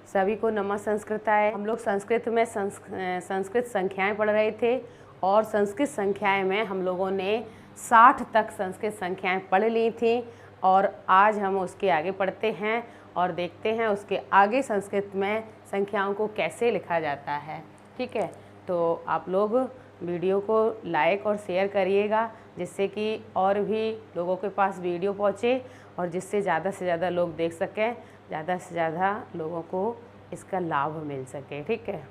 सभी को नमः संस्कृताय। हम लोग संस्कृत में संस्कृत संख्याएं पढ़ रहे थे और संस्कृत संख्याएं में हम लोगों ने 60 तक संस्कृत संख्याएं पढ़ ली थी और आज हम उसके आगे पढ़ते हैं और देखते हैं उसके आगे संस्कृत में संख्याओं को कैसे लिखा जाता है। ठीक है, तो आप लोग वीडियो को लाइक और शेयर करिएगा जिससे कि और भी लोगों के पास वीडियो पहुँचे और जिससे ज़्यादा से ज़्यादा लोग देख सकें, ज़्यादा से ज़्यादा लोगों को इसका लाभ मिल सके। ठीक है,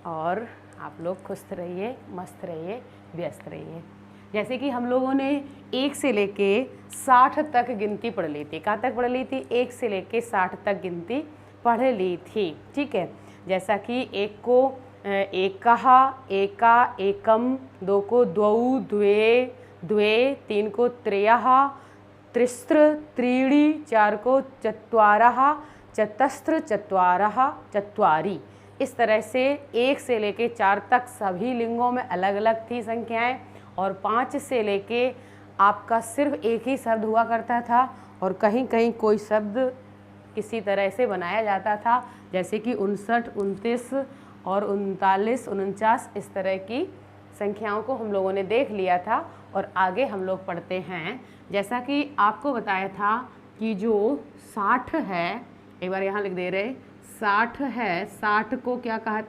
और आप लोग खुश रहिए, मस्त रहिए, व्यस्त रहिए। जैसे कि हम लोगों ने 1 से लेके 60 तक गिनती पढ़ ली थी। कहाँ तक पढ़ ली थी? 1 से लेके 60 तक गिनती पढ़ ली थी। ठीक है, जैसा कि 1 को एकः, एका, एकम, 2 को द्वौ, द्वे, द्वे, 3 को त्रयः, त्रिस्र, त्रीणि, 4 को चत्वारः, चतस्र, चत्वारः, चत्वारि। इस तरह से 1 से लेके 4 तक सभी लिंगों में अलग अलग थी संख्याएं और 5 से लेके आपका सिर्फ एक ही शब्द हुआ करता था और कहीं कहीं कोई शब्द किसी तरह से बनाया जाता था, जैसे कि 59, 29 और 39, 49। इस तरह की संख्याओं को हम लोगों ने देख लिया था और आगे हम लोग पढ़ते हैं। जैसा कि आपको बताया था कि जो 60 है, एक बार यहाँ लिख दे रहे, 60 है, 60 को क्या कहा,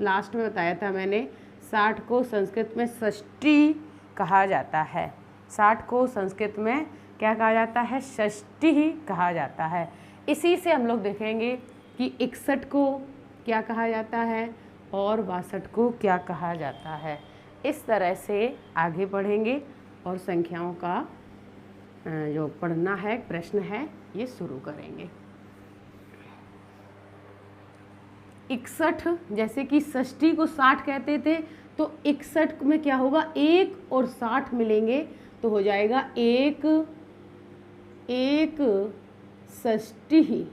लास्ट में बताया था मैंने, 60 को संस्कृत में षष्ठी कहा जाता है। 60 को संस्कृत में क्या कहा जाता है? षष्ठी ही कहा जाता है। इसी से हम लोग देखेंगे कि 61 को क्या कहा जाता है और 62 को क्या कहा जाता है। इस तरह से आगे बढ़ेंगे और संख्याओं का जो पढ़ना है, प्रश्न है, ये शुरू करेंगे। 61, जैसे कि षष्ठी को 60 कहते थे, तो 61 में क्या होगा? 1 और 60 मिलेंगे तो हो जाएगा एक षष्ठी।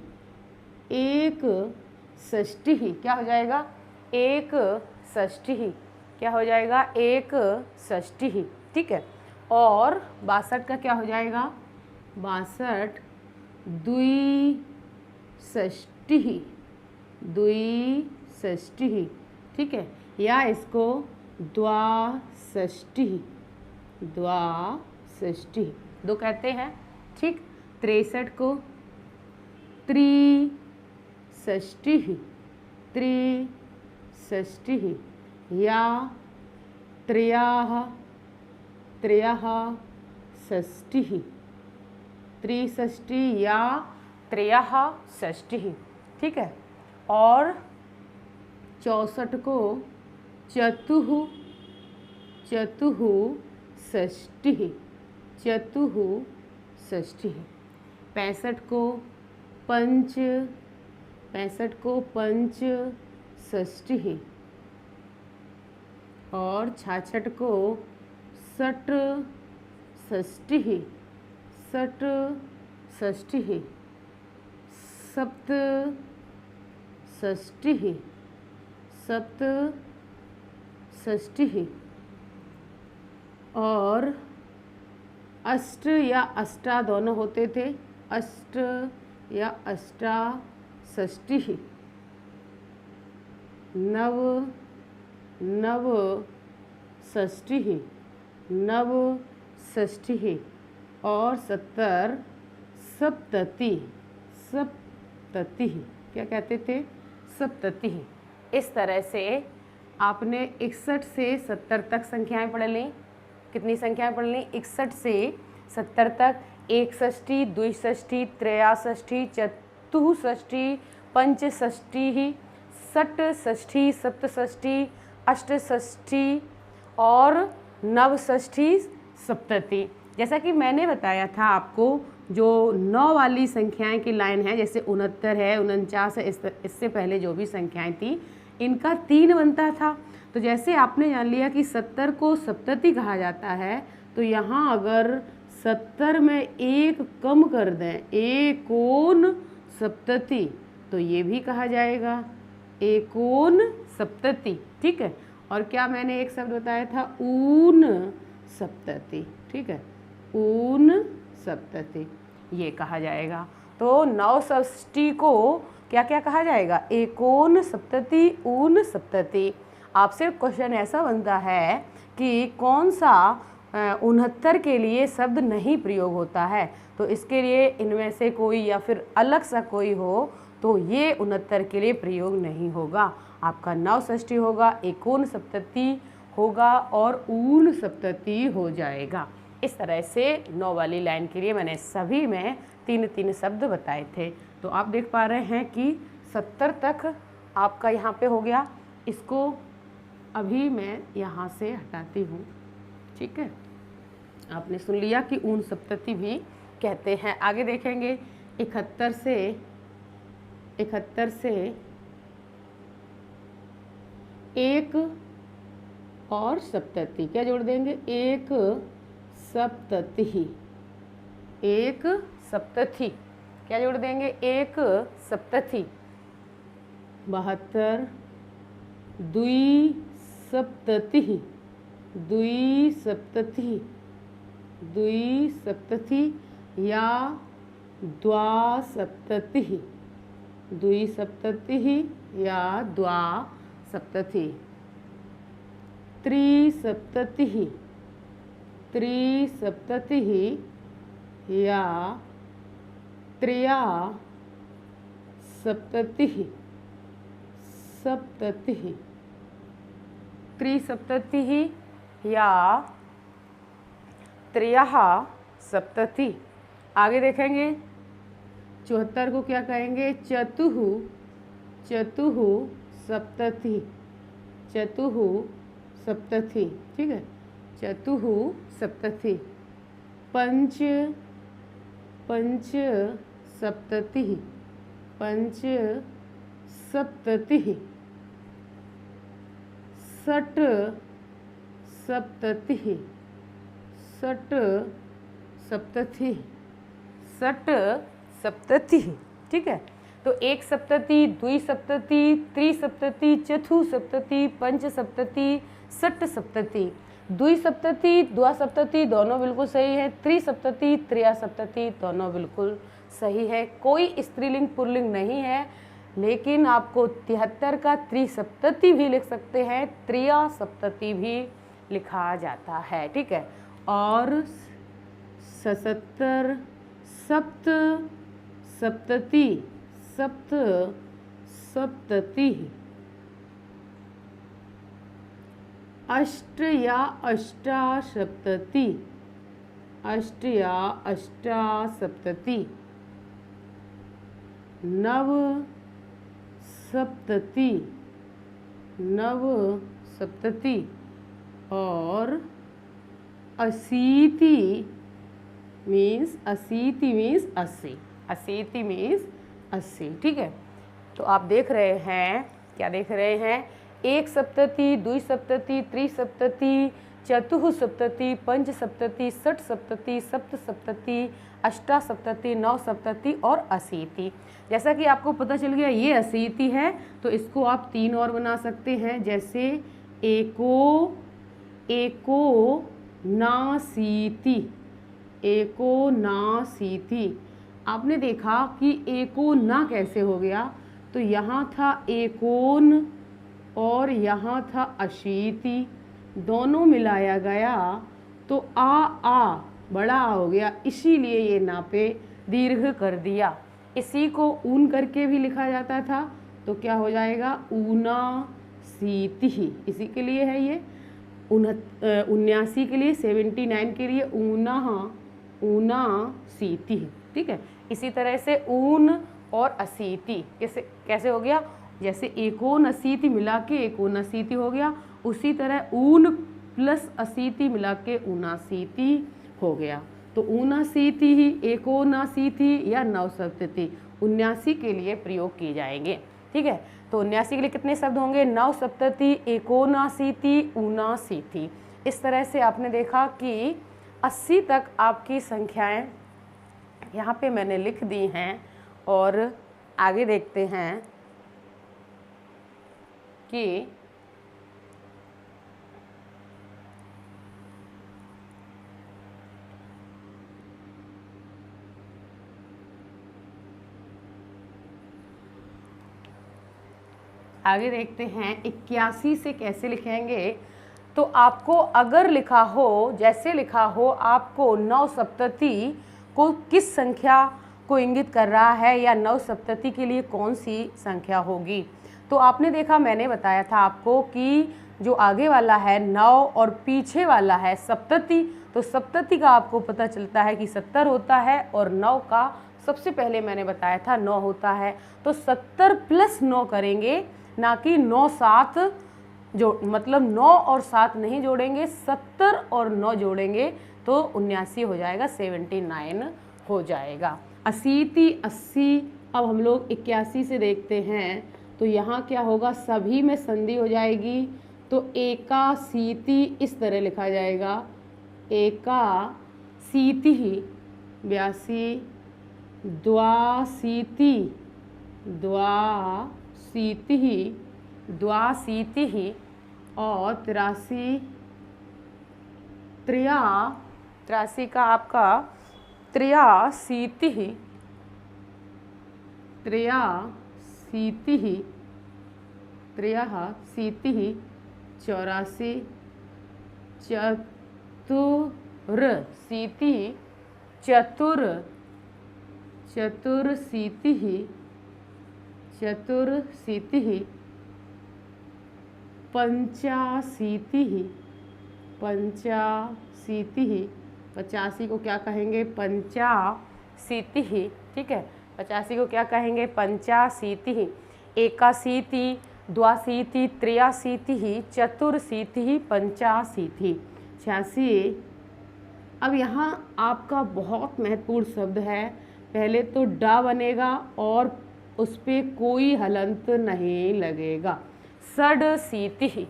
एक षष्ठी क्या हो जाएगा? एक षष्ठी। क्या हो जाएगा? एक षष्ठी। ठीक है, और 62 का क्या हो जाएगा? 62 द्विषष्ठी। द्विषष्ठी। ठीक है, या इसको द्वाषष्ठी। द्वाषष्ठी 2 कहते हैं। ठीक, 63 को त्रिषष्ठी। त्रिषष्ठी या षष्ठी। त्रिषष्ठी या षष्ठी। ठीक है, और 64 को चतुःषष्ठी। चतुःषष्ठी। 65 को पंचषष्ठी और 66 को षष्ठी। षष्ठी। सप्तषष्ठी और अष्ट या अष्टा दोनों होते थे। अष्ट या अष्टाषष्ठी। नवषष्ठी। नवषष्ठी और 70 सप्तति। सप्तति क्या कहते थे? सप्तति। इस तरह से आपने 61 से 70 तक संख्याएं पढ़ ली। कितनी संख्याएं पढ़ ली? 61 से 70 तक। 61, द्विषष्ठी, त्रयाषष्ठी, चतुःषष्ठी, पंचषष्ठी, षट्षष्ठी, सप्तषष्ठी, अष्टषष्ठी और नवषष्ठी, सप्तति। जैसा कि मैंने बताया था आपको, जो 9 वाली संख्याएं की लाइन है, जैसे 69 है, 49 है, इससे पहले जो भी संख्याएं थी, इनका 3 बनता था। तो जैसे आपने जान लिया कि 70 को सप्तति कहा जाता है, तो यहाँ अगर 70 में 1 कम कर दें, एकोन सप्तति, तो ये भी कहा जाएगा एकोन सप्तति। ठीक है, और क्या मैंने एक शब्द बताया था? ऊन सप्तति। ठीक है, ऊन सप्तति ये कहा जाएगा। तो नवषष्ठी को क्या क्या कहा जाएगा? एकोन सप्तति, ऊन सप्तति। आपसे क्वेश्चन ऐसा बनता है कि कौन सा 69 के लिए शब्द नहीं प्रयोग होता है, तो इसके लिए इनमें से कोई या फिर अलग सा कोई हो तो ये 69 के लिए प्रयोग नहीं होगा। आपका नव षष्ठी होगा, एकोन सप्तति होगा और ऊन सप्तति हो जाएगा। इस तरह से 9 वाली लाइन के लिए मैंने सभी में 3-3 शब्द बताए थे। तो आप देख पा रहे हैं कि 70 तक आपका यहाँ पे हो गया। इसको अभी मैं यहाँ से हटाती हूँ, ठीक है। आपने सुन लिया कि ऊन सप्तति भी कहते हैं। आगे देखेंगे 71 से एक और सप्तति, क्या जोड़ देंगे? एक सप्तति, एक सप्तति, क्या जोड़ देंगे? एक सप्तति। 72 द्विसप्तति, द्विसप्तति, द्विसप्तति या द्वासप्तति, द्विसप्तति या द्वासप्तति। त्रिसप्तति, त्रिसप्तति या त्रया सप्तति, सप्तति, त्रिसप्तति या त्रयः सप्तति। आगे देखेंगे 74 को क्या कहेंगे? चतुः, चतुः सप्तति, चतुः सप्तति, ठीक है, चतुः सप्तति। पंच, पंच सप्तति, पंच सप्तति। षट् सप्तति, षट् सप्तति, षट् सप्तति, ठीक है। तो एक सप्तति, द्विसप्तति, त्रिसप्तति, चतुसप्तति, पंच सप्तति, षट् सप्तति। द्विसप्तति, द्वासप्तति दोनों बिल्कुल सही है। त्रिसप्तति, त्रयासप्तति दोनों बिल्कुल सही है। कोई स्त्रीलिंग पुल्लिंग नहीं है, लेकिन आपको 73 का त्रिसप्तति भी लिख सकते हैं, त्रयासप्तति भी लिखा जाता है, ठीक है। और 77 सप्त सप्तति, सप्त सप्तति। अष्ट या अष्टासप्तति, अष्ट या अष्टासप्तति। नव सप्तति, नव सप्तति। और अशीति मीन्स, अशीति मीन्स 80, अशीति मीन्स 80, ठीक है। तो आप देख रहे हैं, क्या देख रहे हैं? एक सप्तति, द्विसप्तति, त्रिसप्तति, चतुः सप्तति, पंच सप्तति, षट् सप्तति, सप्त सप्तति, अष्टा सप्तति, नौ सप्तति और अशीति। जैसा कि आपको पता चल गया ये अशीति है, तो इसको आप 3 और बना सकते हैं, जैसे एको, एको नाशीति, एको नाशीति। आपने देखा कि एको ना कैसे हो गया, तो यहाँ था एकोन और यहाँ था अशीति, दोनों मिलाया गया तो आ बड़ा आ हो गया, इसीलिए ये ना पे दीर्घ कर दिया। इसी को ऊन करके भी लिखा जाता था, तो क्या हो जाएगा? ऊना सीति, इसी के लिए है ये। 79 के लिए, 79 के लिए ऊना, ऊना सीति, ठीक है। इसी तरह से ऊन और अशीति कैसे हो गया? जैसे एकोन अशीति मिला के एकोनशीति हो गया, उसी तरह ऊन प्लस अशीति मिला के ऊनाशीति हो गया। तो ऊनाशीति ही एकोनाशीति या नवसप्तति 79 के लिए प्रयोग किए जाएंगे, ठीक है। तो 79 के लिए कितने शब्द होंगे? नवसप्तति, एकोनाशीति, ऊनाशीति। इस तरह से आपने देखा कि 80 तक आपकी संख्याएं यहाँ पे मैंने लिख दी हैं। और आगे देखते हैं कि आगे देखते हैं 81 से कैसे लिखेंगे। तो आपको अगर लिखा हो, जैसे लिखा हो आपको 9 सप्तती को किस संख्या को इंगित कर रहा है या 9 सप्तती के लिए कौन सी संख्या होगी। तो आपने देखा, मैंने बताया था आपको कि जो आगे वाला है 9 और पीछे वाला है सप्तती, तो सप्तती का आपको पता चलता है कि 70 होता है और 9 का सबसे पहले मैंने बताया था 9 होता है। तो 70 प्लस 9 करेंगे, ना कि 9 7 जो मतलब 9 और 7 नहीं जोड़ेंगे, 70 और 9 जोड़ेंगे तो 79 हो जाएगा, 79 हो जाएगा। 80। अब हम लोग 81 से देखते हैं। तो यहाँ क्या होगा, सभी में संधि हो जाएगी, तो एकाशीति इस तरह लिखा जाएगा, एकाशीति। 82, द्वाशीति, और 83 का आपका 83, 84, 84, 85 को क्या कहेंगे, पंचाशीति। ठीक है, 85 को क्या कहेंगे, पंचाशीति। 81, द्वाशीति, 83, 84, 85, 86। अब यहाँ आपका बहुत महत्वपूर्ण शब्द है, पहले तो डा बनेगा और उस पर कोई हलंत नहीं लगेगा। षडशीति,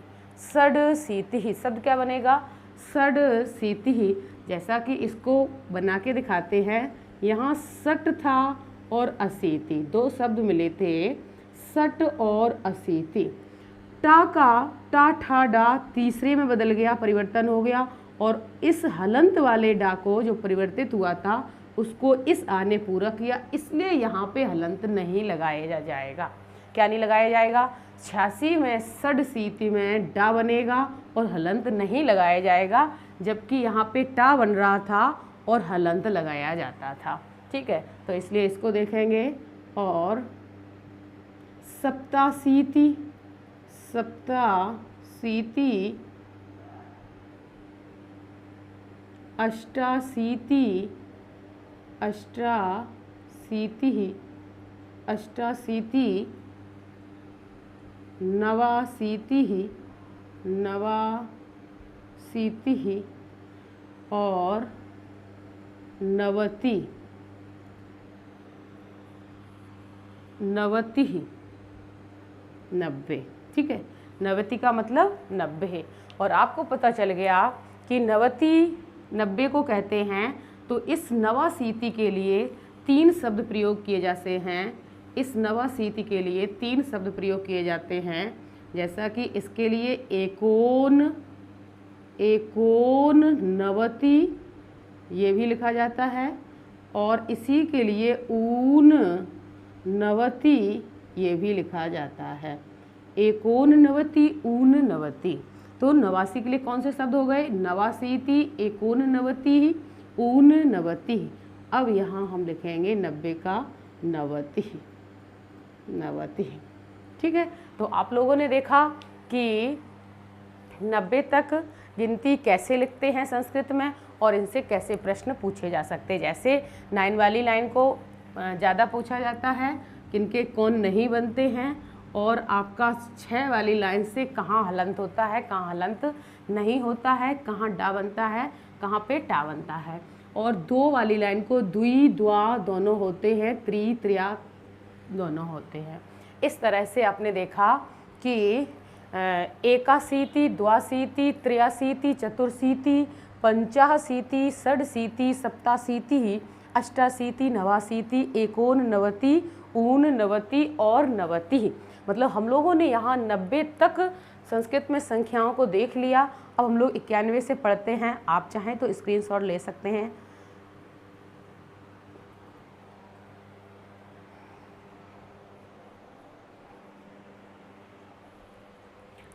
शब्द क्या बनेगा, षडशीति। जैसा कि इसको बना के दिखाते हैं, यहाँ सट था और अशीति, दो शब्द मिले थे, सट और अशीति। टा का टा ठा डा तीसरे में बदल गया, परिवर्तन हो गया, और इस हलंत वाले डा को जो परिवर्तित हुआ था उसको इस आ ने पूरा किया, इसलिए यहाँ पे हलंत नहीं लगाया जाएगा। क्या नहीं लगाया जाएगा, 86 में षडशीति में डा बनेगा और हलंत नहीं लगाया जाएगा, जबकि यहाँ पे टा बन रहा था और हलंत लगाया जाता था। ठीक है, तो इसलिए इसको देखेंगे। और सप्ताशीति, अष्टाशीति, नवाशीति, और नवति, 90। ठीक है, 90 का मतलब 90 है। और आपको पता चल गया कि 90 को कहते हैं। तो इस नवाशीति के लिए 3 शब्द प्रयोग किए जाते हैं, इस नवाशीति के लिए 3 शब्द प्रयोग किए जाते हैं। जैसा कि इसके लिए एकोन नवति ये भी लिखा जाता है, और इसी के लिए ऊन नवति ये भी लिखा जाता है, एकोन नवति, ऊन नवति। तो 89 के लिए कौन से शब्द हो गए, नवाशीति, एकोन नवति, ऊन नवति। अब यहाँ हम लिखेंगे 90 का 90। ठीक है, तो आप लोगों ने देखा कि 90 तक गिनती कैसे लिखते हैं संस्कृत में, और इनसे कैसे प्रश्न पूछे जा सकते हैं। जैसे 9 वाली लाइन को ज़्यादा पूछा जाता है, किनके कौन नहीं बनते हैं, और आपका 6 वाली लाइन से कहाँ हलंत होता है, कहाँ हलंत नहीं होता है, कहाँ डा बनता है, कहाँ पे टा बनता है। और 2 वाली लाइन को द्वि द्वा दोनों होते हैं, त्रि त्रिया दोनों होते हैं। इस तरह से आपने देखा कि एकाशीति, द्वाशीति, त्र्याशीति, चतुर्शीति, पंचाशीति, षडशीति, सप्ताशीति, अष्टाशीति, नवाशीति, एकोन नवति, ऊन नवति और नवति। मतलब हम लोगों ने यहाँ 90 तक संस्कृत में संख्याओं को देख लिया। अब हम लोग 91 से पढ़ते हैं, आप चाहें तो स्क्रीनशॉट ले सकते हैं।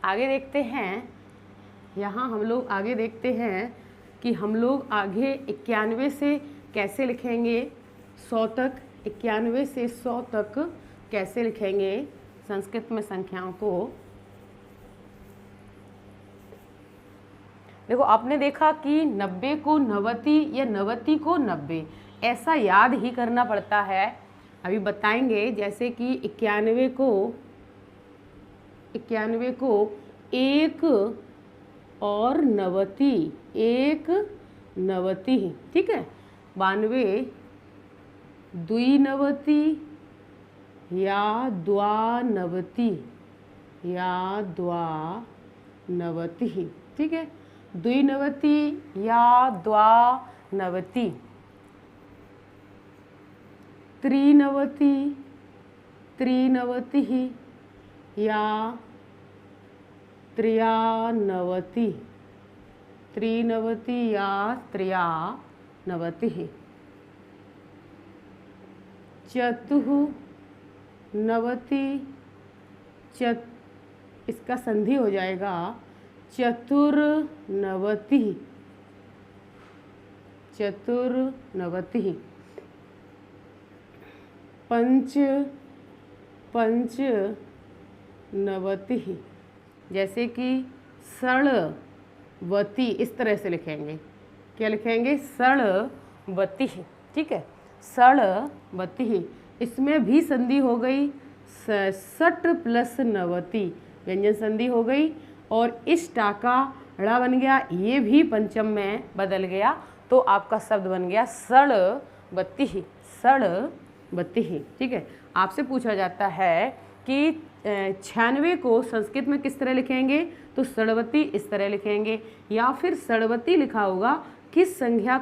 आगे देखते हैं, यहाँ हम लोग आगे देखते हैं कि हम लोग आगे 91 से कैसे लिखेंगे 100 तक, 91 से 100 तक कैसे लिखेंगे संस्कृत में संख्याओं को। देखो, आपने देखा कि 90 को 90 या 90 को 90 ऐसा याद ही करना पड़ता है। अभी बताएंगे, जैसे कि 91 को 1 और 90 1 90, ठीक है। 92 द्विनवति या द्वानवति ठीक है, द्विनवति या द्वानवति। त्रिनवति या त्रियानवति चतुर्नवति इसका संधि हो जाएगा चतुर्नवति। पंचनवति, जैसे कि षड़वती, इस तरह से लिखेंगे। क्या लिखेंगे? षड़वती, ठीक है, षड़वती। इसमें भी संधि हो गई, 60 प्लस 90 व्यंजन संधि हो गई, और इस टाका ड़ा बन गया, ये भी पंचम में बदल गया, तो आपका शब्द बन गया षड़वती, ठीक है। आपसे पूछा जाता है कि 96 को संस्कृत में किस तरह लिखेंगे, तो षड़वती इस तरह लिखेंगे, या फिर षड़वती लिखा होगा किस संख्या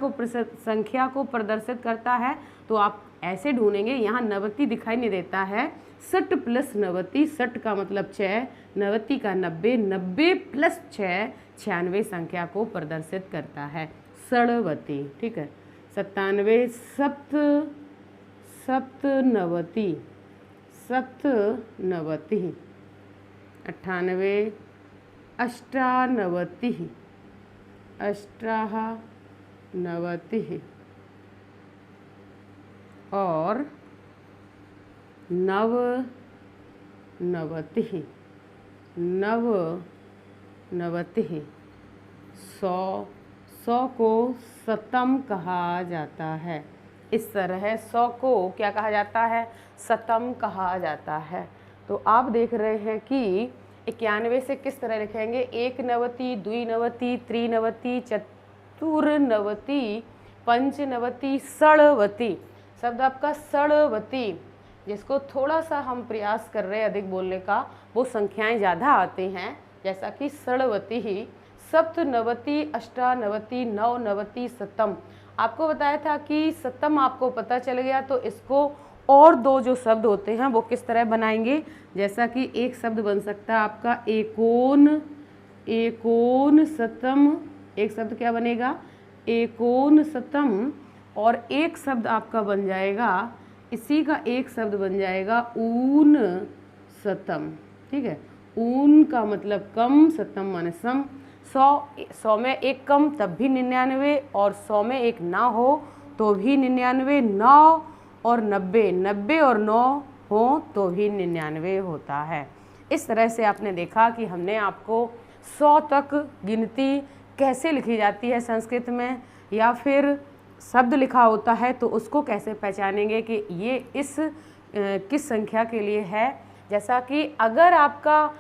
को प्रदर्शित करता है, तो आप ऐसे ढूंढेंगे। यहाँ 90 दिखाई नहीं देता है, 60 प्लस 90, 60 का मतलब 6, 90 का 90, 90 प्लस 6 96 संख्या को प्रदर्शित करता है, षड़वती, ठीक है। 97 सप्तनवति, 98 अष्टानवति, और नवनवति, 100 को शतम कहा जाता है। इस तरह 100 को क्या कहा जाता है? शतम कहा जाता है। तो आप देख रहे हैं कि 91 से किस तरह लिखेंगे, 1नवति, द्विनवति, त्रिनवति, चतुर्नवति, पंचनवति, षड़वती। शब्द आपका षड़वती, जिसको थोड़ा सा हम प्रयास कर रहे हैं अधिक बोलने का, वो संख्याएं ज़्यादा आती हैं, जैसा कि षड़वती ही, सप्तनवति, अष्टानवति, नवनवति, शतम। आपको बताया था कि शतम आपको पता चल गया, तो इसको और दो जो शब्द होते हैं वो किस तरह बनाएंगे, जैसा कि एक शब्द बन सकता है आपका एकोन शतम, एक शब्द क्या बनेगा? एकोन शतम, और एक शब्द आपका बन जाएगा, इसी का एक शब्द बन जाएगा ऊन शतम, ठीक है। ऊन का मतलब कम, शतम माने सम। 100 में एक कम तब भी 99, और 100 में एक ना हो तो भी 99, 9 और 90, 90 और 9 हो तो भी 99 होता है। इस तरह से आपने देखा कि हमने आपको 100 तक गिनती कैसे लिखी जाती है संस्कृत में, या फिर शब्द लिखा होता है तो उसको कैसे पहचानेंगे कि ये इस किस संख्या के लिए है। जैसा कि अगर आपका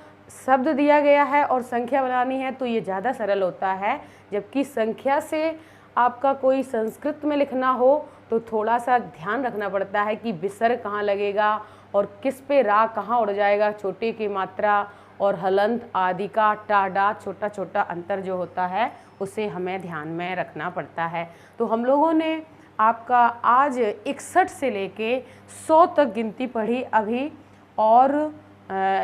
शब्द दिया गया है और संख्या बनानी है तो ये ज़्यादा सरल होता है, जबकि संख्या से आपका कोई संस्कृत में लिखना हो तो थोड़ा सा ध्यान रखना पड़ता है कि विसर्ग कहाँ लगेगा और किस पे रा कहाँ उड़ जाएगा, छोटे की मात्रा और हलंत आदि का टाडा छोटा छोटा अंतर जो होता है उसे हमें ध्यान में रखना पड़ता है। तो हम लोगों ने आपका आज 61 से लेके 100 तक गिनती पढ़ी अभी, और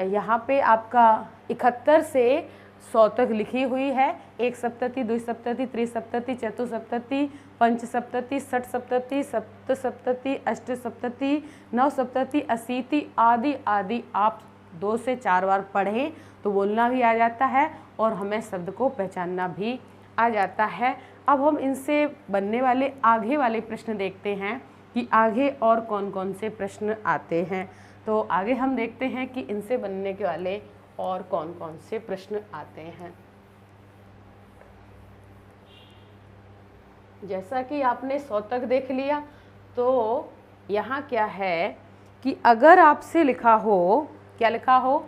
यहाँ पे आपका 71 से 100 तक लिखी हुई है। एक सप्तति, द्विसप्तति, त्रिसप्तति, चतुसप्तति, पंचसप्तति, षट सप्तति, सप्त सप्तति, अष्ट सप्तति, नौ सप्तति, अशीति आदि आदि आप 2 से 4 बार पढ़ें तो बोलना भी आ जाता है और हमें शब्द को पहचानना भी आ जाता है। अब हम इनसे बनने वाले आगे वाले प्रश्न देखते हैं कि आगे और कौन कौन से प्रश्न आते हैं। तो आगे हम देखते हैं कि इनसे बनने के वाले और कौन कौन से प्रश्न आते हैं। जैसा कि आपने 100 तक देख लिया, तो यहाँ क्या है कि अगर आपसे लिखा हो, क्या लिखा हो,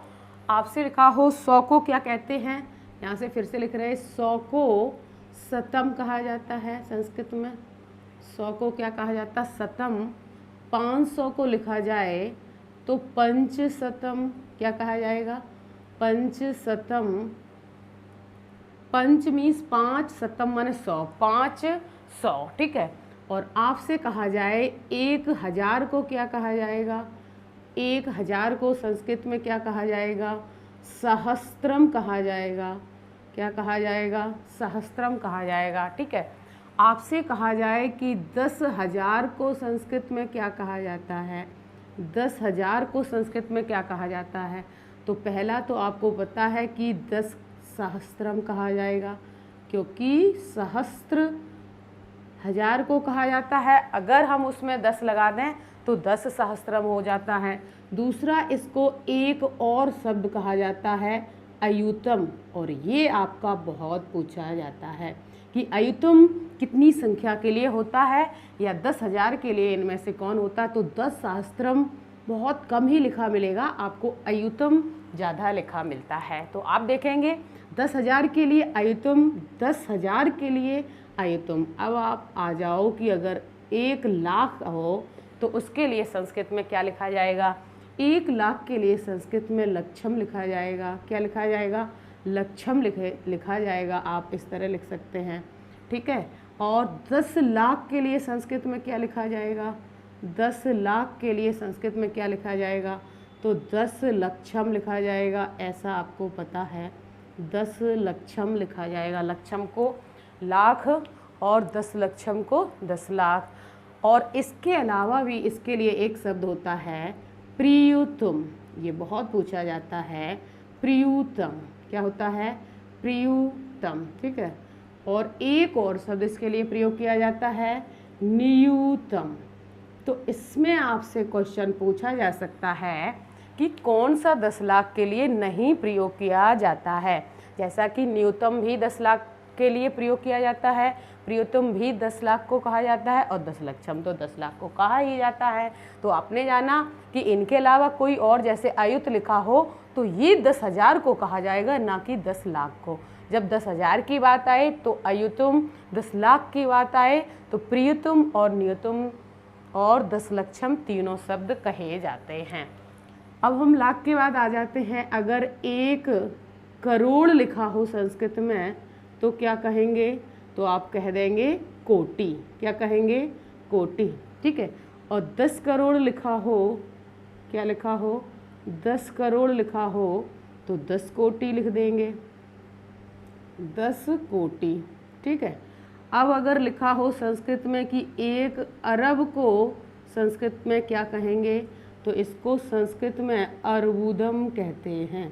आपसे लिखा हो 100 को क्या कहते हैं, यहाँ से फिर से लिख रहे हैं 100 को शतम कहा जाता है संस्कृत में। 100 को क्या कहा जाता है, शतम। 500 को लिखा जाए तो पंचशतम क्या कहा जाएगा, पंचशतम। पंच मीन्स 5, शतम माने 100, 500, ठीक है। और आपसे कहा जाए 1000 को क्या कहा जाएगा, 1000 को संस्कृत में क्या कहा जाएगा, सहस्त्रम कहा जाएगा। क्या कहा जाएगा, सहस्त्रम कहा जाएगा, ठीक है। आपसे कहा जाए कि 10,000 को संस्कृत में क्या कहा जाता है, 10,000 को संस्कृत में क्या कहा जाता है। तो पहला तो आपको पता है कि 10 सहस्त्रम कहा जाएगा, क्योंकि सहस्त्र 1000 को कहा जाता है, अगर हम उसमें 10 लगा दें तो 10 सहस्त्रम हो जाता है। दूसरा, इसको एक और शब्द कहा जाता है अयुतम, और ये आपका बहुत पूछा जाता है कि अयुतम कितनी संख्या के लिए होता है या 10,000 के लिए, इनमें से कौन होता है। तो 10 सहस्त्रम बहुत कम ही लिखा मिलेगा आपको, अयुतम ज़्यादा लिखा मिलता है। तो आप देखेंगे 10,000 के लिए अयुतम, 10,000 के लिए अयुतम। अब आप आ जाओ कि अगर 1,00,000 हो तो उसके लिए संस्कृत में क्या लिखा जाएगा, 1,00,000 के लिए संस्कृत में लक्षम लिखा जाएगा। क्या लिखा जाएगा, लक्षम लिखा जाएगा। आप इस तरह लिख सकते हैं, ठीक है। और 10,00,000 के लिए संस्कृत में क्या लिखा जाएगा, 10,00,000 के लिए संस्कृत में क्या लिखा जाएगा, तो 10 लक्षम लिखा जाएगा। ऐसा आपको पता है, 10 लक्षम लिखा जाएगा। लक्षम को लाख और 10 लक्षम को 10 लाख। और इसके अलावा भी इसके लिए एक शब्द होता है प्रियुतम, ये बहुत पूछा जाता है। प्रियुतम क्या होता है, प्रियुतम, ठीक है। और एक और शब्द इसके लिए प्रयोग किया जाता है नियुतम। तो इसमें आपसे क्वेश्चन पूछा जा सकता है कि कौन सा 10 लाख के लिए नहीं प्रयोग किया जाता है। जैसा कि न्यूतम भी 10 लाख के लिए प्रयोग किया जाता है, प्रियोतम भी 10 लाख को कहा जाता है, और 10 लक्षम तो 10 लाख को कहा ही जाता है। तो आपने जाना कि इनके अलावा कोई और जैसे अयुत लिखा हो तो ये 10,000 को कहा जाएगा, ना कि 10 लाख को। जब 10,000 की बात आए तो अयुतम, 10 लाख की बात आए तो प्रियतम और नियतम और 10 लक्षम तीनों शब्द कहे जाते हैं। अब हम लाख के बाद आ जाते हैं। अगर 1 करोड़ लिखा हो संस्कृत में तो क्या कहेंगे, तो आप कह देंगे कोटि। क्या कहेंगे, कोटि, ठीक है। और 10 करोड़ लिखा हो, क्या लिखा हो, 10 करोड़ लिखा हो तो 10 कोटि लिख देंगे, 10 कोटि, ठीक है। अब अगर लिखा हो संस्कृत में कि 1 अरब को संस्कृत में क्या कहेंगे, तो इसको संस्कृत में अर्बुदम कहते हैं।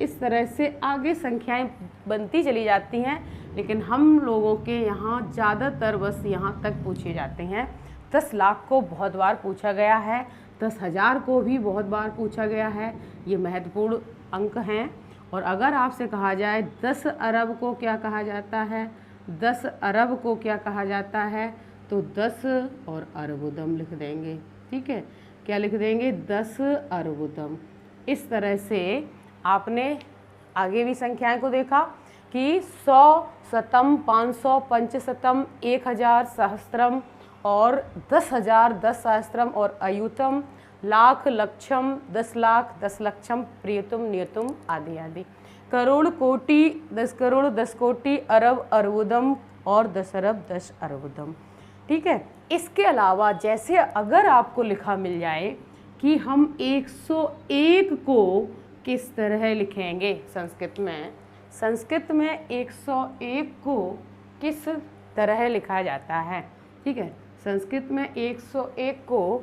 इस तरह से आगे संख्याएं बनती चली जाती हैं, लेकिन हम लोगों के यहाँ ज़्यादातर बस यहाँ तक पूछे जाते हैं। 10 लाख को बहुत बार पूछा गया है, 10,000 को भी बहुत बार पूछा गया है। ये महत्वपूर्ण अंक हैं। और अगर आपसे कहा जाए 10 अरब को क्या कहा जाता है, 10 अरब को क्या कहा जाता है, तो 10 और अर्बुदम लिख देंगे, ठीक है। क्या लिख देंगे, 10 अर्बुदम। इस तरह से आपने आगे भी संख्याएं को देखा कि 100, शतम, 500, पंचशतम, 1000, सहस्त्रम और 10,000, 10 सहस्त्रम और अयुतम, लाख, लक्षम, 10 लाख, 10 लक्षम, प्रियतम, नियतम आदि आदि। करोड़, कोटि, 10 करोड़, 10 कोटि, अरब, अर्बुदम और 10 अरब, 10 अर्बुदम, ठीक है। इसके अलावा जैसे अगर आपको लिखा मिल जाए कि हम 101 को किस तरह लिखेंगे संस्कृत में, संस्कृत में 101 को किस तरह लिखा जाता है, ठीक है। संस्कृत में 101 को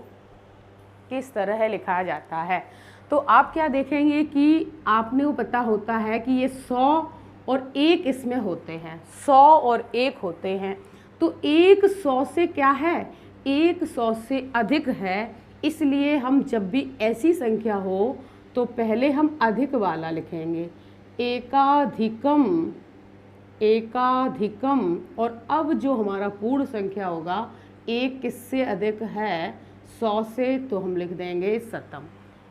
किस तरह लिखा जाता है, तो आप क्या देखेंगे कि आपने वो पता होता है कि ये 100 और 1 इसमें होते हैं, 100 और 1 होते हैं। तो 1 100 से क्या है, 1 100 से अधिक है, इसलिए हम जब भी ऐसी संख्या हो तो पहले हम अधिक वाला लिखेंगे, एकाधिकम, एकाधिकम। और अब जो हमारा पूर्ण संख्या होगा, 1 किससे अधिक है, 100 से, तो हम लिख देंगे शतम,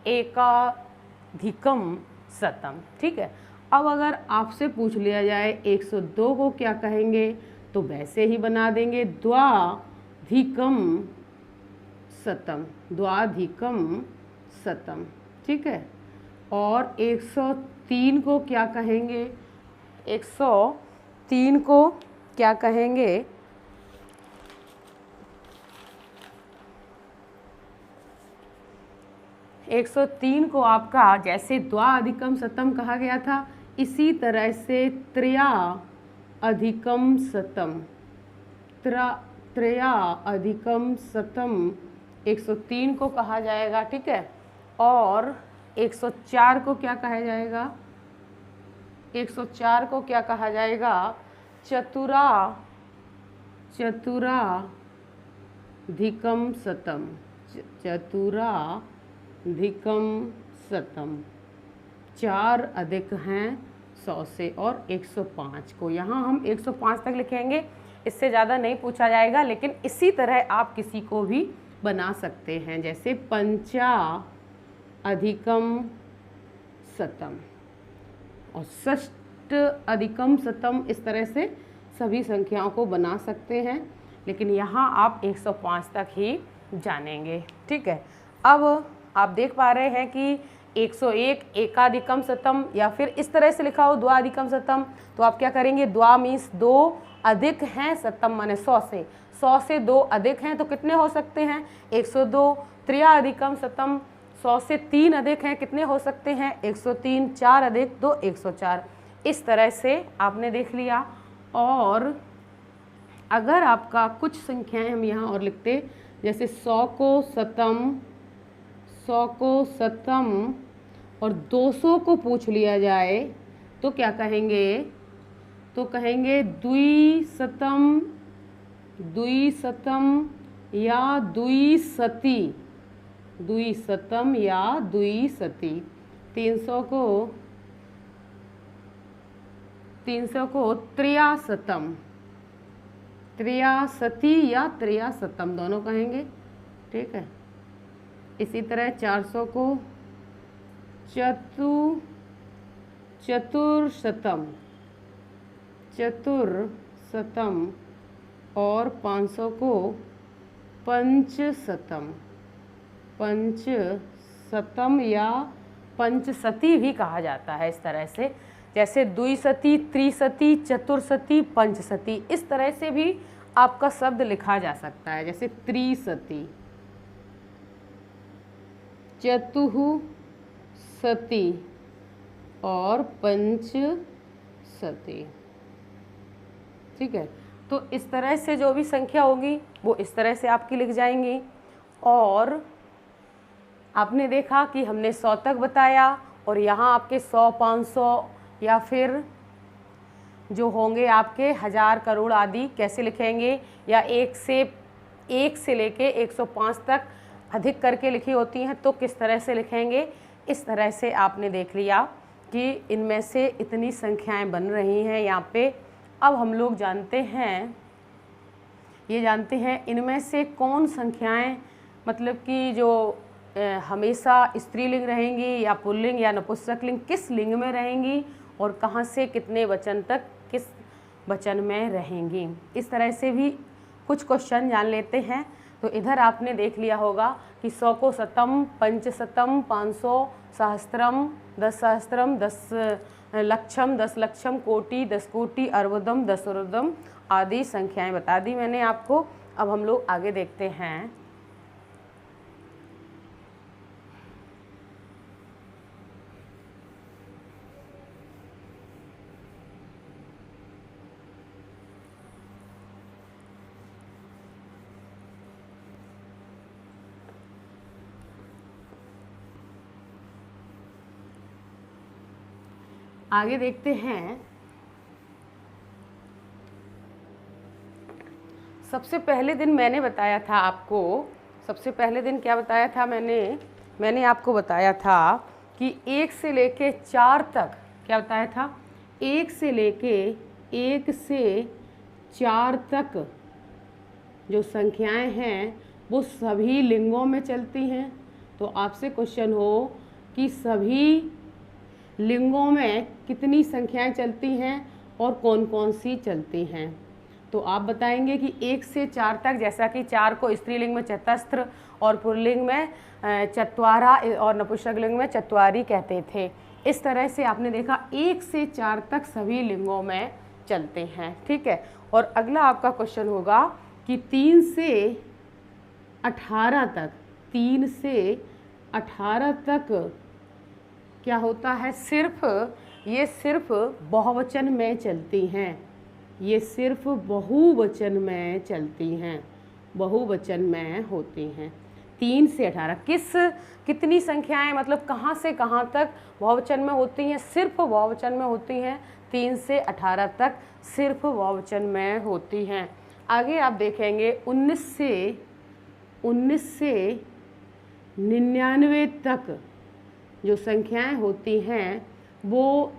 एकाधिकम शतम। ठीक है। अब अगर आपसे पूछ लिया जाए 102 को क्या कहेंगे, तो वैसे ही बना देंगे, द्वाधिकम शतम, द्वाधिकम शतम। ठीक है। और 103 को क्या कहेंगे, 103 को क्या कहेंगे, 103 को आपका जैसे द्वाधिकम शतम कहा गया था, इसी तरह से त्रया अधिकम शतम, त्रया अधिकम शतम 103 को कहा जाएगा। ठीक है। और 104 को क्या कहा जाएगा, 104 को क्या कहा जाएगा, चतुरा, चतुराधिकम शतम, चतुराधिकम शतम। 4 अधिक हैं 100 से, और 105 को यहाँ हम 105 तक लिखेंगे, इससे ज़्यादा नहीं पूछा जाएगा। लेकिन इसी तरह आप किसी को भी बना सकते हैं, जैसे पंचा अधिकम शतम और षष्ठ अधिकम शतम, इस तरह से सभी संख्याओं को बना सकते हैं। लेकिन यहाँ आप 105 तक ही जानेंगे। ठीक है। अब आप देख पा रहे हैं कि 101 एकाधिकम शतम, या फिर इस तरह से लिखा हो द्वाधिकम शतम, तो आप क्या करेंगे, द्वा मीन्स 2 अधिक हैं, शतम माने 100 से, 100 से 2 अधिक हैं, तो कितने हो सकते हैं, 102। त्रया अधिकम शतम, 100 से 3 अधिक हैं, कितने हो सकते हैं, 103। 4 अधिक 2, 104। इस तरह से आपने देख लिया। और अगर आपका कुछ संख्याएं हम यहाँ और लिखते, जैसे 100 को शतम, 100 को शतम और 200 को पूछ लिया जाए, तो क्या कहेंगे, तो कहेंगे द्विशतम, द्विशतम या द्विशती, द्विशतम या द्विशती। 300 को त्रियाशतम, त्रियाशती या त्रियाशतम दोनों कहेंगे। ठीक है। इसी तरह 400 को चतुर्शतम, चतुर्शतम, और 500 को पंचशतम, पंचशतम या पंचशती भी कहा जाता है। इस तरह से जैसे द्विशती, त्रिशती, चतुर्शती, पंचशती, इस तरह से भी आपका शब्द लिखा जा सकता है। जैसे त्रिशती, चतुःशती और पंचशती। ठीक है। तो इस तरह से जो भी संख्या होगी वो इस तरह से आपकी लिख जाएंगी। और आपने देखा कि हमने 100 तक बताया, और यहाँ आपके 100, 500 या फिर जो होंगे आपके 1000, करोड़ आदि कैसे लिखेंगे, या 1 से लेके 105 तक अधिक करके लिखी होती हैं, तो किस तरह से लिखेंगे। इस तरह से आपने देख लिया कि इनमें से इतनी संख्याएं बन रही हैं यहाँ पे। अब हम लोग जानते हैं इनमें से कौन संख्याएं, मतलब कि जो हमेशा स्त्रीलिंग रहेंगी या पुल्लिंग या नपुंसकलिंग, किस लिंग में रहेंगी, और कहाँ से कितने वचन तक किस वचन में रहेंगी। इस तरह से भी कुछ क्वेश्चन जान लेते हैं। तो इधर आपने देख लिया होगा कि 100 को शतम, पंचशतम, 500 सहस्त्रम, 10 सहस्त्रम, 10 लक्षम, 10 लक्षम, कोटि, 10 कोटि, अर्बुदम, 10 अर्बुदम आदि संख्याएं बता दी मैंने आपको। अब हम लोग आगे देखते हैं। आगे देखते हैं। सबसे पहले दिन मैंने बताया था आपको, सबसे पहले दिन क्या बताया था मैंने आपको बताया था कि 1 से लेके 4 तक, क्या बताया था, 1 से लेके 4 तक जो संख्याएं हैं वो सभी लिंगों में चलती हैं। तो आपसे क्वेश्चन हो कि सभी लिंगों में कितनी संख्याएं चलती हैं और कौन कौन सी चलती हैं, तो आप बताएंगे कि 1 से 4 तक, जैसा कि 4 को स्त्रीलिंग में चतस्त्र और पुल्लिंग में चत्वारा और नपुंसक लिंग में चत्वारी कहते थे। इस तरह से आपने देखा 1 से 4 तक सभी लिंगों में चलते हैं। ठीक है, और अगला आपका क्वेश्चन होगा कि 3 से 18 तक, 3 से 18 तक क्या होता है, ये सिर्फ बहुवचन में चलती हैं, ये सिर्फ बहुवचन में चलती हैं, बहुवचन में होती हैं। 3 से 18 कितनी संख्याएं, मतलब कहाँ से कहाँ तक बहुवचन में होती हैं, सिर्फ बहुवचन में होती हैं। 3 से 18 तक सिर्फ बहुवचन में होती हैं। आगे आप देखेंगे 19 से 99 तक जो संख्याएं होती हैं वो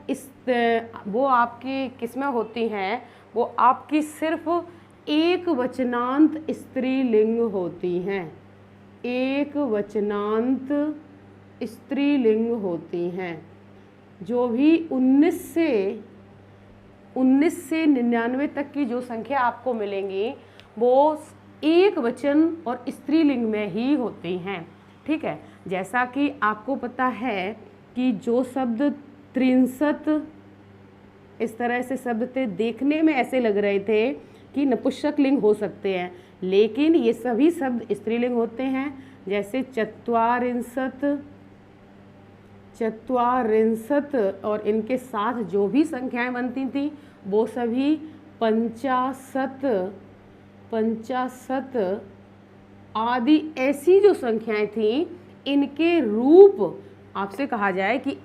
आपकी किस में होती हैं, वो आपकी सिर्फ एक वचनांत स्त्रीलिंग होती हैं, एक वचनांत स्त्रीलिंग होती हैं। जो भी 19 से 99 तक की जो संख्या आपको मिलेंगी वो एक वचन और स्त्रीलिंग में ही होती हैं। ठीक है, जैसा कि आपको पता है कि जो शब्द 63, इस तरह से शब्द थे, देखने में ऐसे लग रहे थे कि नपुंसक लिंग हो सकते हैं, लेकिन ये सभी शब्द स्त्रीलिंग होते हैं। जैसे चत्वारिंशत और इनके साथ जो भी संख्याएं बनती थी वो सभी 50 आदि ऐसी जो संख्याएं थी, इनके रूप आपसे कहा जाए कि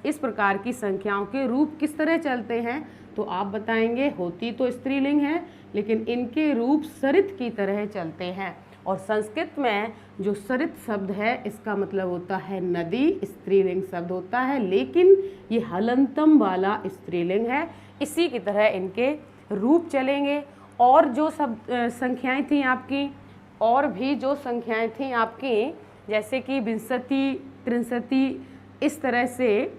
इस प्रकार की संख्याओं के रूप किस तरह चलते हैं, तो आप बताएंगे होती तो स्त्रीलिंग है लेकिन इनके रूप सरित की तरह चलते हैं। और संस्कृत में जो सरित शब्द है इसका मतलब होता है नदी, स्त्रीलिंग शब्द होता है, लेकिन ये हलंतम वाला स्त्रीलिंग है। इसी की तरह इनके रूप चलेंगे। और जो सब संख्याएं थी आपकी, और भी जो संख्याएं थी आपकी, जैसे कि 62, 63, इस तरह से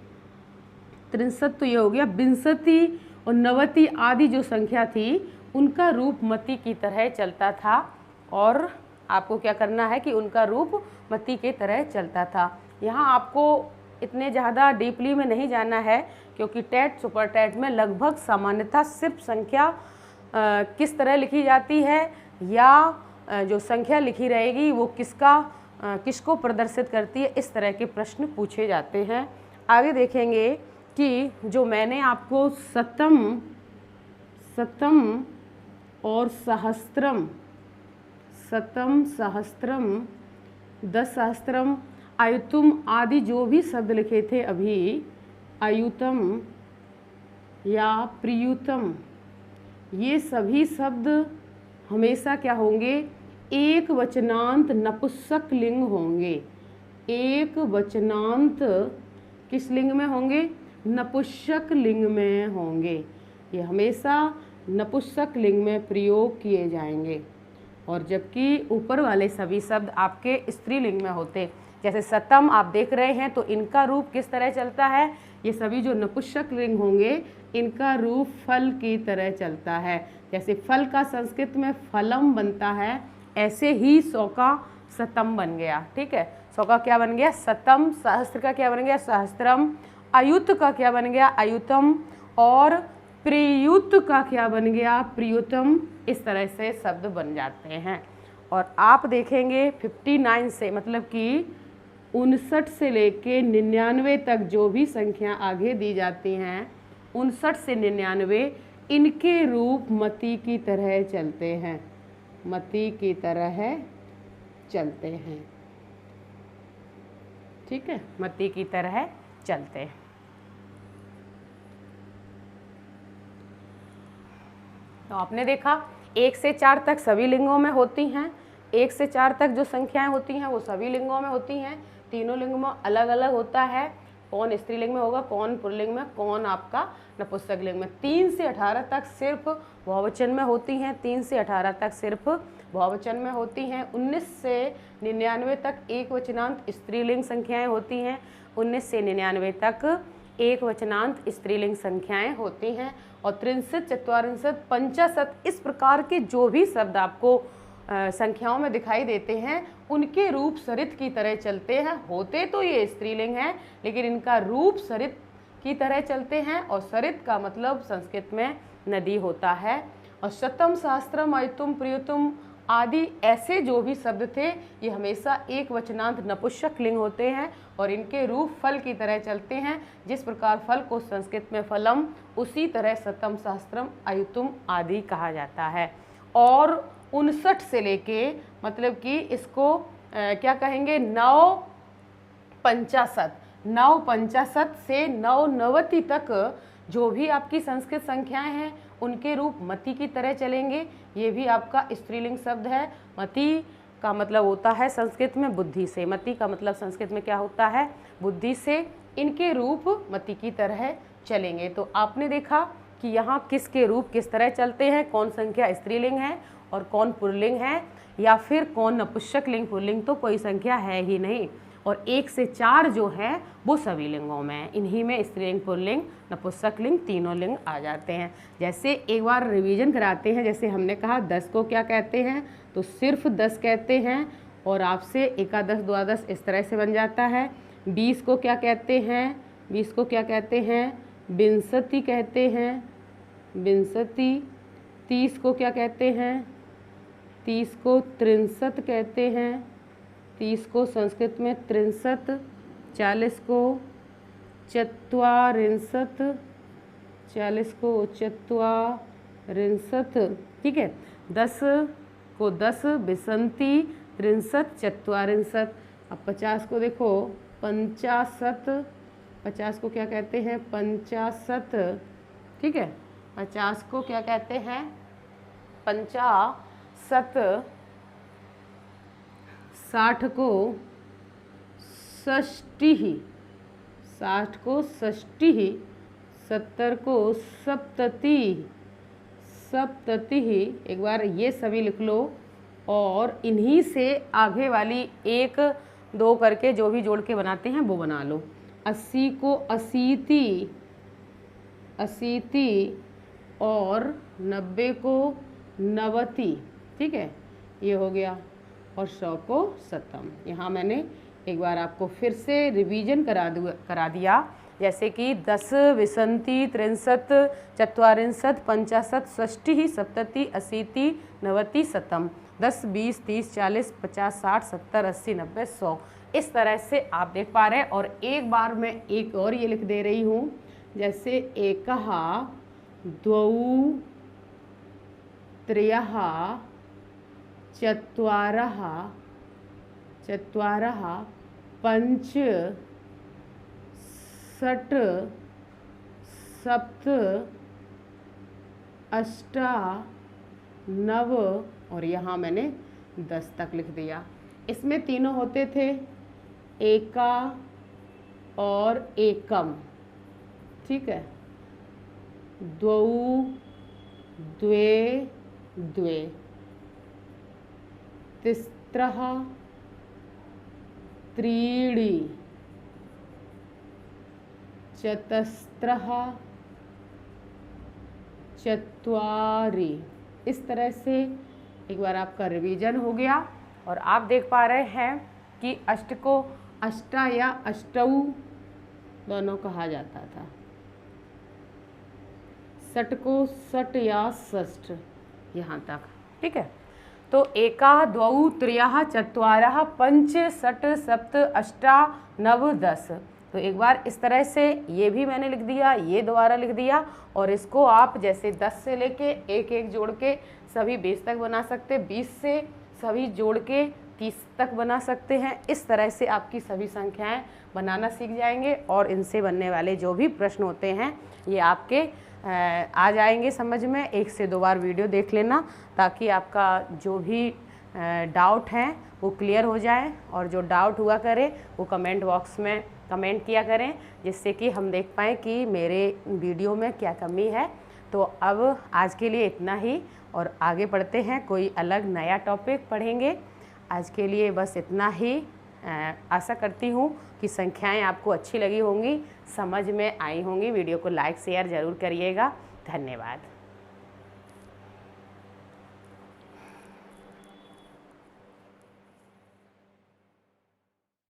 63 तो ये हो गया, 62 और 90 आदि जो संख्या थी उनका रूप मति की तरह चलता था। और आपको क्या करना है कि उनका रूप मति के तरह चलता था। यहाँ आपको इतने ज़्यादा डीपली में नहीं जाना है, क्योंकि टेट सुपर टेट में लगभग सामान्यतः सिर्फ संख्या किस तरह लिखी जाती है या जो संख्या लिखी रहेगी वो किसको प्रदर्शित करती है, इस तरह के प्रश्न पूछे जाते हैं। आगे देखेंगे कि जो मैंने आपको शतम और सहस्त्रम, दशसहस्त्रम, आयुतम आदि जो भी शब्द लिखे थे अभी, आयुतम या प्रियुतम, ये सभी शब्द हमेशा क्या होंगे, एक वचनांत नपुंसक लिंग होंगे। एक वचनांत किस लिंग में होंगे, नपुंसक लिंग में होंगे। ये हमेशा नपुंसक लिंग में प्रयोग किए जाएंगे। और जबकि ऊपर वाले सभी शब्द आपके स्त्रीलिंग में होते, जैसे शतम आप देख रहे हैं तो इनका रूप किस तरह चलता है, ये सभी जो नपुंसक लिंग होंगे इनका रूप फल की तरह चलता है। जैसे फल का संस्कृत में फलम बनता है, ऐसे ही 100 का शतम बन गया। ठीक है, 100 का क्या बन गया, शतम, सहस्त्र का क्या बन गया, सहस्त्रम, अयुत का क्या बन गया, अयुतम, और प्रियुत का क्या बन गया, प्रियुतम। इस तरह से शब्द बन जाते हैं। और आप देखेंगे 59 से, मतलब कि 59 से लेके 99 तक जो भी संख्या आगे दी जाती हैं, 59 से 99 इनके रूप मति की तरह चलते हैं, मति की तरह चलते हैं। ठीक है, मति की तरह चलते हैं। तो आपने देखा 1 से 4 तक सभी लिंगों में होती हैं, 1 से 4 तक जो संख्याएं होती हैं वो सभी लिंगों में होती हैं। तीनों लिंग में अलग अलग होता है, कौन स्त्रीलिंग में होगा, कौन पुल्लिंग में, कौन आपका नपुंसक लिंग में। 3 से 18 तक सिर्फ बहुवचन में होती हैं, 3 से 18 तक सिर्फ बहुवचन में होती हैं। 19 से 99 तक एक वचनांत स्त्रीलिंग संख्याएं होती हैं, 19 से 99 तक एक वचनांत स्त्रीलिंग संख्याएं होती हैं। और 63, 44, 65 इस प्रकार के जो भी शब्द आपको संख्याओं में दिखाई देते हैं उनके रूप सरित की तरह चलते हैं। होते तो ये स्त्रीलिंग हैं लेकिन इनका रूप सरित की तरह चलते हैं। और सरित का मतलब संस्कृत में नदी होता है। और शतम, सहस्त्रम, अयुतम, प्रियतम आदि ऐसे जो भी शब्द थे ये हमेशा एक वचनांत नपुंसक लिंग होते हैं और इनके रूप फल की तरह चलते हैं। जिस प्रकार फल को संस्कृत में फलम, उसी तरह शतम, सहस्त्रम, अयुतम आदि कहा जाता है। और 59 से लेके मतलब कि इसको क्या कहेंगे 955 से 990 तक जो भी आपकी संस्कृत संख्याएं हैं उनके रूप मति की तरह चलेंगे। ये भी आपका स्त्रीलिंग शब्द है। मति का मतलब होता है संस्कृत में बुद्धि से, मति का मतलब संस्कृत में क्या होता है, बुद्धि से। इनके रूप मति की तरह चलेंगे। तो आपने देखा कि यहाँ किसके रूप किस तरह चलते हैं, कौन संख्या स्त्रीलिंग है और कौन पुल्लिंग है, या फिर कौन नपुंसक लिंग, पुल्लिंग तो कोई संख्या है ही नहीं। और 1 से 4 जो है वो सभी लिंगों में, इन्हीं में स्त्रीलिंग, पुल्लिंग, नपुंसक लिंग तीनों लिंग आ जाते हैं। जैसे एक बार रिवीजन कराते हैं, जैसे हमने कहा 10 को क्या कहते हैं, तो सिर्फ 10 कहते हैं। और आपसे एकादश, द्वादश इस तरह से बन जाता है। 20 को क्या कहते हैं, 20 को क्या कहते हैं, विंशति कहते हैं, विंशति। 30 को क्या कहते हैं, 30 को 63 कहते हैं, 30 को संस्कृत में 63। 40 को चत्वारिंशत्, 40 को चत्वारिंशत्, ठीक है। 10 को 10 विंशति, 63, चत्वारिंशत्। अब 50 को देखो 50, 50 को क्या कहते हैं, 50, ठीक है। 50 को क्या कहते हैं, 50। 60 को षष्टि, 60 को षष्टि। 70 को सप्तति, सप्तति। एक बार ये सभी लिख लो और इन्हीं से आगे वाली 1, 2 करके जो भी जोड़ के बनाते हैं वो बना लो। 80 को अशीति, अशीति। और 90 को नवति, ठीक है, ये हो गया। और 100 को शतम। यहाँ मैंने एक बार आपको फिर से रिवीजन करा दिया, जैसे कि 10, विंशति, 63, चत्वारिंशत्, 50, षष्टि, सप्तति, अशीति, नवति, शतम। 10, 20, 30, 40, 50, 60, 70, 80, 90, 100 इस तरह से आप देख पा रहे हैं। और एक बार मैं एक और ये लिख दे रही हूँ, जैसे एकः, द्वौ, त्रयः, चत्वारः, चत्वारः, पंच, षट्, सप्त, अष्ट, नव। और यहाँ मैंने 10 तक लिख दिया। इसमें तीनों होते थे, एका और एकम, ठीक है। द्वौ, द्वे, द्वे। तिस्त्रः, त्रीणि। चतस्त्रः, चत्वारि। इस तरह से एक बार आपका रिवीजन हो गया। और आप देख पा रहे हैं कि अष्ट को अष्टा या अष्टौ दोनों कहा जाता था, षट को षट या षष्ठ, यहाँ तक, ठीक है। तो एका, द्वौ, त्रयः, चत्वारः, पंच, षट, सप्त, अष्टा, नव, 10। तो एक बार इस तरह से ये भी मैंने लिख दिया, ये दोबारा लिख दिया। और इसको आप जैसे 10 से लेके एक एक जोड़ के सभी 20 तक बना सकते, 20 से सभी जोड़ के 30 तक बना सकते हैं। इस तरह से आपकी सभी संख्याएं बनाना सीख जाएंगे और इनसे बनने वाले जो भी प्रश्न होते हैं ये आपके आ जाएंगे समझ में। 1 से 2 बार वीडियो देख लेना ताकि आपका जो भी डाउट हैं वो क्लियर हो जाए, और जो डाउट हुआ करे वो कमेंट बॉक्स में कमेंट किया करें, जिससे कि हम देख पाएँ कि मेरे वीडियो में क्या कमी है। तो अब आज के लिए इतना ही, और आगे बढ़ते हैं, कोई अलग नया टॉपिक पढ़ेंगे। आज के लिए बस इतना ही। आशा करती हूँ कि संख्याएं आपको अच्छी लगी होंगी, समझ में आई होंगी। वीडियो को लाइक शेयर ज़रूर करिएगा। धन्यवाद।